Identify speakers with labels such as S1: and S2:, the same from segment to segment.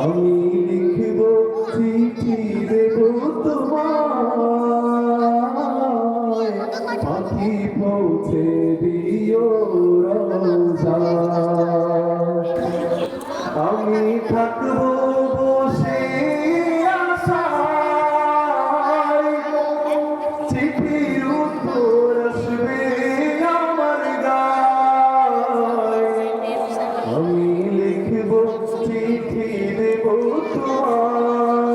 S1: আমি লিখব চিঠি দেব তোমায়, পাখি পৌঁছে দিও রোজায়। আমি থাকবো বসে আশায়, চিঠির উত্তর আসবে আমার গায়। আমি লিখব চিঠি দেব তোমায়,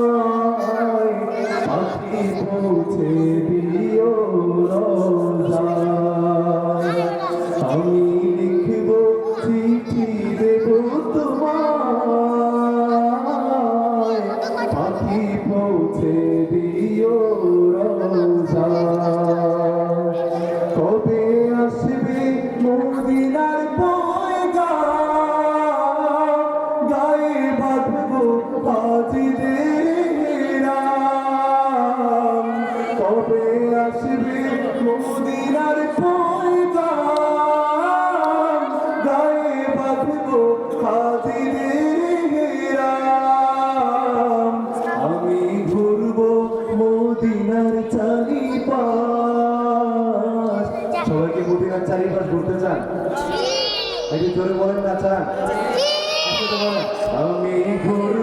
S1: পাখি পৌঁছে দিও রোজায়। আমি লিখব চিঠি দেব তোমায়, পাখি পৌঁছে দিও রোজায়। কবে আসবে মদিনার পয়গাম, গায়ে বাঁধবো হাজিদের নাম। কবে আসবে মদিনার পয়গাম, গায়ে বাঁধবো হাজিদের নাম। আমি ঘুরবো মদিনার চারিপাশ। সবাইকে মদিনার চারিপাশ ঘুরতে চান? একটু জোরে বলেন না চান? আমি ঘুরবো